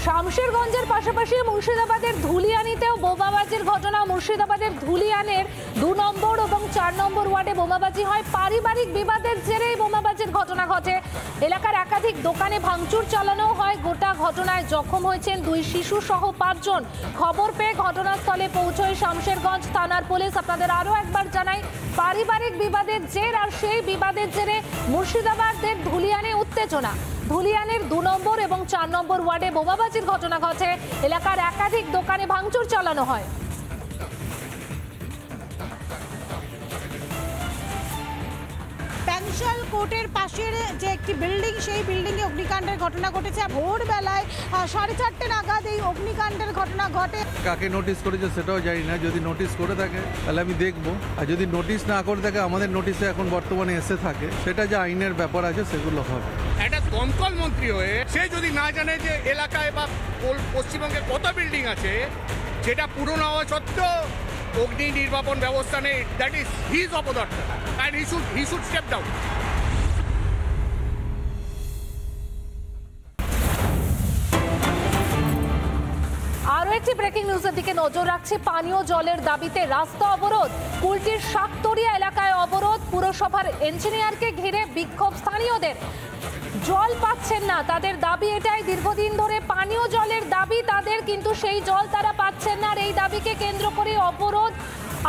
শামশেরগঞ্জের পাশাপাশি মুর্শিদাবাদের ধুলিয়ানিতেও বোমাবাজির ঘটনা। মুর্শিদাবাদের ধুলিয়ানের 2 নম্বর এবং 4 নম্বর ওয়ার্ডে বোমাবাজি হয়। পারিবারিক বিবাদের জেরেই বোমাবাজির ঘটনা ঘটে। এলাকার একাধিক দোকানে ভাঙচুর চালানো হয়। গোটা ঘটনায় জখম হয়েছেন 2 শিশু সহ 5 জন। খবর পেয়ে ঘটনাস্থলে পৌঁছয় শামশেরগঞ্জ থানার পুলিশ। আপনাদের আরও একবার জানাই, পারিবারিক বিবাদের জের আর সেই বিবাদের জেরে মুর্শিদাবাদের ধুলিয়ানে উত্তেজনা। ধুলিয়ানের 2 নম্বর এবং 4 নম্বর ওয়ার্ডে বোমাবাজির ঘটনা ঘটে। এলাকার একাধিক দোকানে ভাঙচুর চালানো হয়। প্যানশাল কোর্টের পাশের যে একটি বিল্ডিং, সেই বিল্ডিংয়ে অগ্নিকাণ্ডের ঘটনা ঘটেছে। ভোরবেলায় 4:30 নাগাদ এই অগ্নিকাণ্ডের ঘটনা ঘটে। কাকে নোটিশ করেছে সেটাও জানি না। যদি নোটিশ করে থাকে তাহলে আমি দেখব, আর যদি নোটিশ না করে থাকে, আমাদের নোটিশে এখন বর্তমানে এসে থাকে, সেটা যে আইনের ব্যাপার আছে সেগুলো হবে। একটা দমকল মন্ত্রী হয়ে সে যদি না জানে যে এলাকায় বা পশ্চিমবঙ্গে কত বিল্ডিং আছে, যেটা পুরনো হওয়া সত্ত্বেও অগ্নি নির্বাপন ব্যবস্থা নেই, দ্যাট ইজ হিজ অপদার্থ and he should step down. আরও একটি ব্রেকিং নিউজের দিকে নজর রাখছি। পানীয় জলের দাবিতে রাস্তা অবরোধ। কুলটির শাকতরিয়া এলাকায় অবরোধ। পুরসভার ইঞ্জিনিয়ারকে ঘিরে বিক্ষোভ স্থানীয়দের। জল পাচ্ছেন না, তাদের দাবি এটাই। দীর্ঘদিন ধরে পানীয় জলের দাবি তাদের, কিন্তু সেই জল তারা পাচ্ছেন না। আর এই দাবিকে কেন্দ্র করে অবরোধ।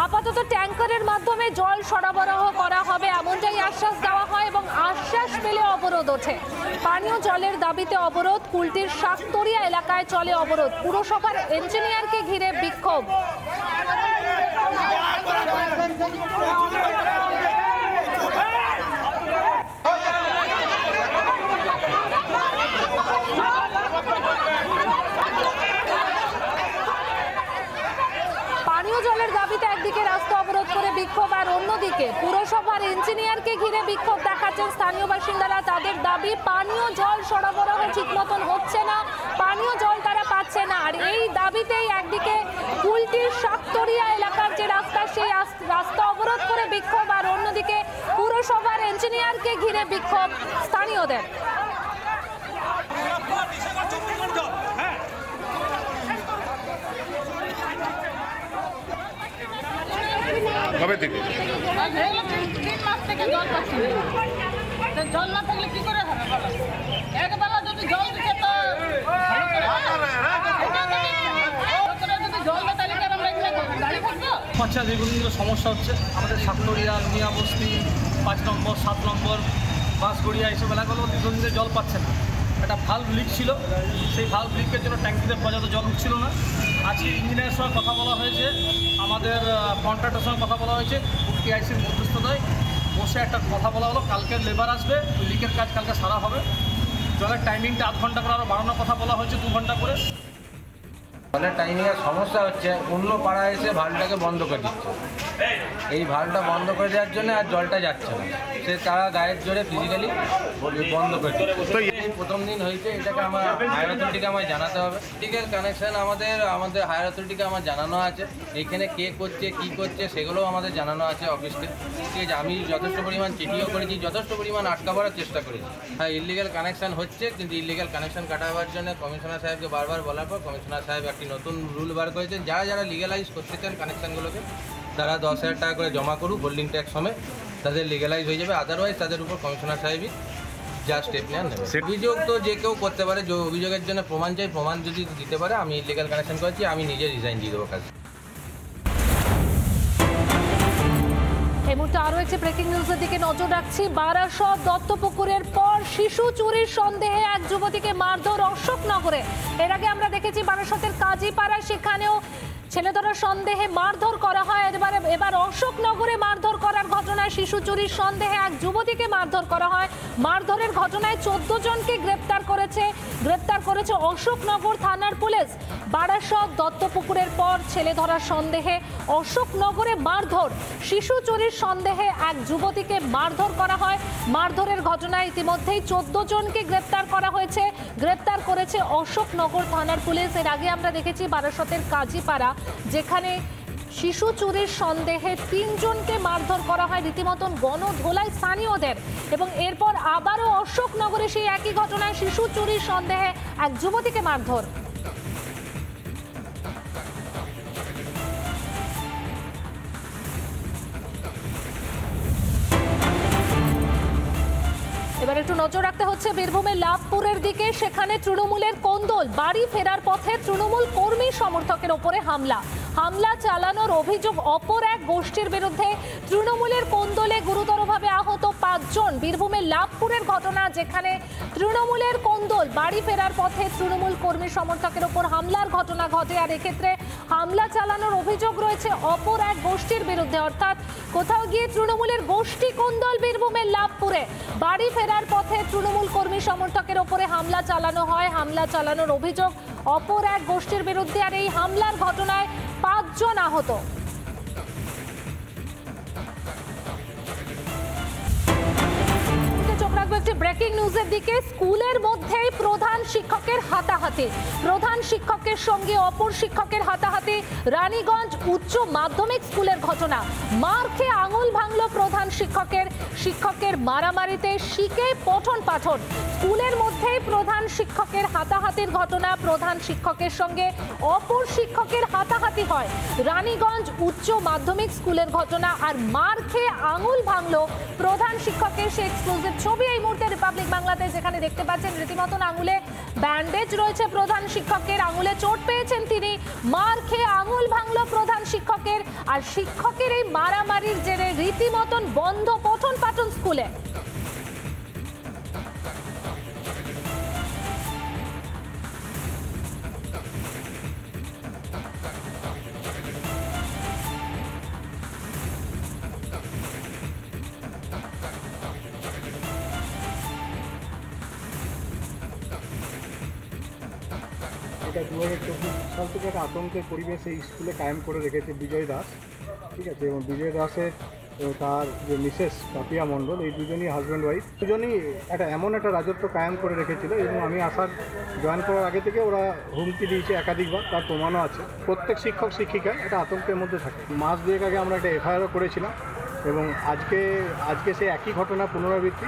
আপাতত ট্যাঙ্কারের মাধ্যমে জল সরবরাহ করা হবে, এমনটাই আশ্বাস দেওয়া হয় এবং আশ্বাস পেলে অবরোধ ওঠে। পানীয় জলের দাবিতে অবরোধ। কুলটির শাকতরিয়া এলাকায় চলে অবরোধ। পুরসভার ইঞ্জিনিয়ারকে ঘিরে বিক্ষোভ। জলের দাবিতে একদিকে রাস্তা অবরোধ করে বিক্ষোভ, আর অন্যদিকে পুরসভার ইঞ্জিনিয়ারকে ঘিরে বিক্ষোভ দেখাচ্ছেন স্থানীয় বাসিন্দারা। তাদের দাবি পানীয় জল সরবরাহ ঠিক মতন হচ্ছে না, পানীয় জল তারা পাচ্ছে না। আর এই দাবিতেই একদিকে কুলটির শাকতরিয়া এলাকার যে রাস্তা, সেই রাস্তা অবরোধ করে বিক্ষোভ, আর অন্যদিকে পুরসভার ইঞ্জিনিয়ারকে ঘিরে বিক্ষোভ স্থানীয়দের। কবে থেকে? 3 মাস থেকে জল পাচ্ছি না। জল না থাকলে কি করে হবে? একবেলা যদি জল দিতে তো দীর্ঘদিন সমস্যা হচ্ছে আমাদের শাকতরিয়া, মিয়া বস্তি, 5 নম্বর, 7 নম্বর, বাঁশগড়িয়া এইসব এলাকাগুলো দীর্ঘদিন জল পাচ্ছে না। একটা ভাল্ব লিক ছিল, সেই ভাল্ব লিকের জন্য ট্যাঙ্কিতে পর্যাপ্ত জল উঠছিল না। আজকে ইঞ্জিনিয়ারের সঙ্গে কথা বলা হয়েছে, আমাদের কন্ট্রাক্টরের সঙ্গে কথা বলা হয়েছে, টিআইসির মধ্যস্থতায় বসে একটা কথা বলা হলো। কালকের লেবার আসবে, লিকের কাজ কালকে সারা হবে। জলের টাইমিংটা 8 ঘন্টা করে আরও বাড়ানোর কথা বলা হয়েছে, 2 ঘন্টা করে। জলের টাইমিংয়ের সমস্যা হচ্ছে, অন্য পাড়ায় এসে ভালটাকে বন্ধ করে দিচ্ছে। এই ভালটা বন্ধ করে দেওয়ার জন্য আর জলটা যাচ্ছে না, সে তারা গায়ের জোরে ফিজিক্যালি বন্ধ করে দিচ্ছে। এই প্রথম দিন হয়েছে, এটাকে আমার হায়ার অথরিটিকে আমায় জানাতে হবে। লিগ্যাল কানেকশান আমাদের হায়ার অথরিটিকে আমার জানানো আছে। এইখানে কে করছে, কী করছে, সেগুলোও আমাদের জানানো আছে অফিসকে। ঠিক আছে, আমি যথেষ্ট পরিমাণ চিঠিও করেছি, যথেষ্ট পরিমাণ আটকাবার চেষ্টা করেছি। হ্যাঁ, ইলিগ্যাল কানেকশান হচ্ছে, কিন্তু ইলিগ্যাল কানেকশান কাটাবার জন্য কমিশনার সাহেবকে বারবার বলার পর কমিশনার সাহেব একটি নতুন রুল বার করেছেন। যারা লিগ্যালাইজ করতে চান কানেকশানগুলোকে, তারা 10,000 টাকা করে জমা করুক, হোল্ডিং ট্যাক্স সমেত, তাদের লিগ্যালাইজ হয়ে যাবে। আদারওয়াইজ তাদের উপর কমিশনার সাহেবই যা স্টেপ নেওয়ার নেবে। অভিযোগ তো যে কেউ করতে পারে, যে অভিযোগের জন্য প্রমাণ চাই, প্রমাণ যদি দিতে পারে, আমি ইলিগ্যাল কানেকশন করেছি, আমি নিজে রিজাইন দিয়ে দেবো কাজ। এই মুহূর্তে আরও একটি ব্রেকিং নিউজের দিকে নজর রাখছি। বারাসত দত্তপুকুরের পর শিশু চুরির সন্দেহে এক যুবতীকে মারধর অশোকনগরে। এর আগে আমরা দেখেছি বারাসতের কাজীপাড়া, সেখানেও ছেলে ধরার সন্দেহে মারধর করা হয়। এবার অশোকনগরে মারধর করার ঘটনায় শিশু চুরির সন্দেহে এক যুবতীকে মারধর করা হয়। মারধরের ঘটনায় 14 জনকে গ্রেপ্তার করেছে অশোকনগর থানার পুলিশ। বারাসত দত্তপুকুরের পর ছেলে ধরার সন্দেহে অশোকনগরে মারধর। শিশু চুরির সন্দেহে এক যুবতীকে মারধর করা হয়। মারধরের ঘটনায় ইতিমধ্যেই 14 জনকে গ্রেপ্তার করা হয়েছে। গ্রেপ্তার করেছে অশোকনগর থানার পুলিশ। এর আগে আমরা দেখেছি বারাসতের কাজীপাড়া, যেখানে শিশু চুরির সন্দেহে 3 জনকে মারধর করা হয়, রীতিমতন গণধোলাই স্থানীয়দের। এবং এরপর আবারও অশোকনগরে সেই একই ঘটনায় শিশু চুরির সন্দেহে এক যুবতীকে মারধর। এবার একটু নজর রাখতে হচ্ছে বীরভূমের লাভপুরের দিকে। সেখানে তৃণমূলের কোন্দল, বাড়ি ফেরার পথে তৃণমূল কর্মী সমর্থকের ওপরে হামলা চালানোর অভিযোগ অপর এক গোষ্ঠীর বিরুদ্ধে। তৃণমূলের কোন্দলে গুরুতরভাবে আহত 5 জন। বীরভূমের লাভপুরের ঘটনা, যেখানে তৃণমূলের কোন্দল বাড়ি ফেরার পথে তৃণমূল কর্মী সমর্থকের ওপর হামলার ঘটনা ঘটে। আর এক্ষেত্রে হামলা চালানোর অভিযোগ রয়েছে অপর এক গোষ্ঠীর বিরুদ্ধে। অর্থাৎ কোথাও গিয়ে তৃণমূলের গোষ্ঠী কোন্দল বীরভূমের লাভপুরে বাড়ি ফেরার পথে তৃণমূল কর্মী সমর্থকের ওপরে হামলা চালানো হয়। হামলা চালানোর অভিযোগ অপর এক গোষ্ঠীর বিরুদ্ধে। আর এই হামলার ঘটনায় 5 জন আহত। একটি ব্রেকিং নিউজের দিকে। স্কুলের মধ্যেই প্রধান শিক্ষকের হাতাহাতি, প্রধান শিক্ষকের সঙ্গে অপর শিক্ষকের হাতাহাতি। রানীগঞ্জ উচ্চ মাধ্যমিক স্কুলের ঘটনা। মার খেয়ে আঙুল ভাঙল প্রধান শিক্ষকের মারামারিতে শিখে পঠন পাঠন। স্কুলের মধ্যেই প্রধান শিক্ষকের হাতাহাতির ঘটনা। প্রধান শিক্ষকের সঙ্গে অপর শিক্ষকের হাতাহাতি হয়। রানীগঞ্জ উচ্চ মাধ্যমিক স্কুলের ঘটনা। আর মার খেয়ে আঙুল ভাঙল প্রধান শিক্ষকের। সে এক্সক্লুসিভ ছবি এই মুহূর্তে রিপাবলিক বাংলাতে, যেখানে দেখতে পাচ্ছেন রীতিমতন আঙুলে ব্যান্ডেজ রয়েছে প্রধান শিক্ষকের। আঙুলে চোট পেয়েছেন তিনি। মার খেয়ে আঙুল ভাঙল প্রধান শিক্ষকের। আর শিক্ষকের এই মারামারির জেরে রীতিমতন বন্ধ পঠন পাঠন স্কুলে। এটা 2024 সাল থেকে একটা আতঙ্কের পরিবেশ এই স্কুলে কায়েম করে রেখেছে বিজয় দাস, ঠিক আছে। এবং বিজয় দাসের তার যে মিসেস পাপিয়া মণ্ডল, এই দুজনই হাজব্যান্ড ওয়াইফ, দুজনই এমন একটা রাজত্ব কায়েম করে রেখেছিল। এবং আমি জয়েন করার আগে থেকে ওরা হুমকি দিয়েছে একাধিকবার, তার প্রমাণও আছে। প্রত্যেক শিক্ষক শিক্ষিকা একটা আতঙ্কের মধ্যে থাকে। মাস দুয়েক আগে আমরা একটা এফআইআরও করেছিলাম। এবং আজকে সেই একই ঘটনা পুনরাবৃত্তি,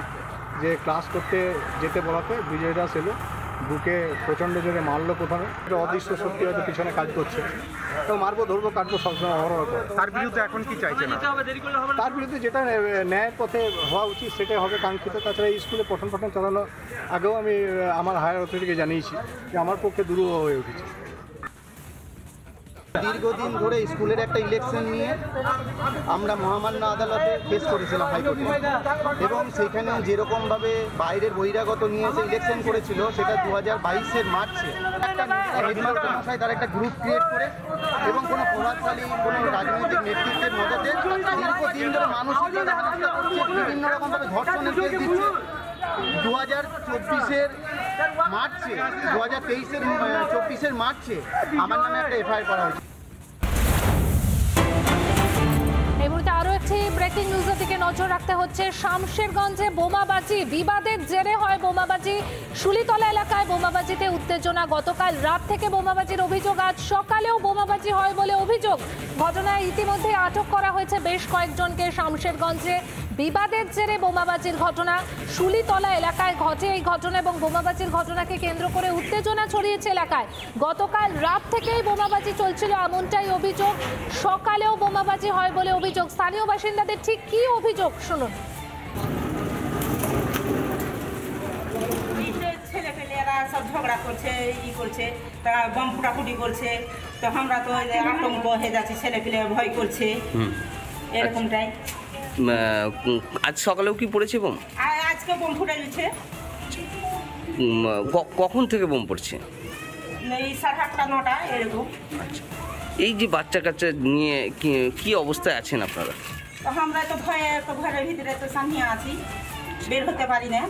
যে ক্লাস করতে যেতে বলাতে বিজয় দাস এলো, বুকে প্রচণ্ড জোরে মারলো প্রথমে। এটা অদৃশ্য শক্তি হয়তো পিছনে কাজ করছে। তো মারবো ধরবো কাটবো সবসময় অহরহ করে। তার বিরুদ্ধে এখন কি চাইছেন? তার বিরুদ্ধে যেটা ন্যায়ের পথে হওয়া উচিত সেটাই হবে কাঙ্ক্ষিত। তাছাড়া এই স্কুলে পঠন পাঠন চালানো আগেও আমি আমার হায়ার অথরিটিকে জানিয়েছি যে আমার পক্ষে দুরূহ হয়ে উঠেছে। দীর্ঘদিন ধরে স্কুলের একটা ইলেকশন নিয়ে আমরা মহামান্য আদালতে কেস করেছিলাম হাইকোর্টে। এবং সেখানে যেরকমভাবে বাইরের বহিরাগত নিয়ে এসে ইলেকশন করেছিল, সেটা 2022-এর মার্চে একটা হেডমাস্টার মশাই তার একটা গ্রুপ ক্রিয়েট করে এবং কোনো প্রভাবশালী কোনো রাজনৈতিক নেতৃত্বের মদতে দীর্ঘদিন ধরে মানসিকভাবে হেনস্থা করছে, বিভিন্ন রকমভাবে ধর্ষণের কেস দিচ্ছে। 2024-এর মার্চে 2023-এর মার্চে আমার নামে একটা এফআইআর করা হয়েছে। এই মুহূর্তে আরো একটি ব্রেকিং নিউজের দিকে নজর রাখতে হচ্ছে। শামশেরগঞ্জে বোমাবাজি, বিবাদের জেরে হয় বোমাবাজি। শুলিতলা এলাকায় বোমাবাজিতে উত্তেজনা। গতকাল রাত থেকে বোমাবাজির অভিযোগ, আজ সকালেও বোমাবাজি হয় বলে অভিযোগ। ঘটনায় ইতিমধ্যে আটক করা হয়েছে বেশ কয়েকজনকে। শামশেরগঞ্জে বিবাদের জেরে বোমাবাজির ঘটনা শুলিতলা এলাকায় ঘটে এই ঘটনা, এবং বোমাবাজির ঘটনাকে কেন্দ্র করে উত্তেজনা ছড়িয়েছে এলাকায়। গতকাল রাত থেকেই বোমাবাজি চলছিল এমনটাই অভিযোগ। সকালেও বোমাবাজি হয় বলে অভিযোগ। স্থানীয় বাসিন্দাদের ঠিক কি অভিযোগ শুনুন। ছেলেপেলেরা সব ঝগড়া করছে, করছে, তারা বম ফুটাফুটি করছে। তো আমরা তো আতঙ্ক হয়ে যাচ্ছি, ছেলেপেলে ভয় করছে, এরকমটাই। আজ সকালেও কি পড়েছে বোম? আজকে বোম ফুটে দিচ্ছে। কখন থেকে বোম পড়ছে? এই 8:30 9টা এরকম। আচ্ছা, এই যে বাচ্চা কাচ্চা নিয়ে কি অবস্থায় আছেন আপনারা? তো আমরা তো ঘরের ভিতরে তো সামনে আছি, বের হতে পারি না।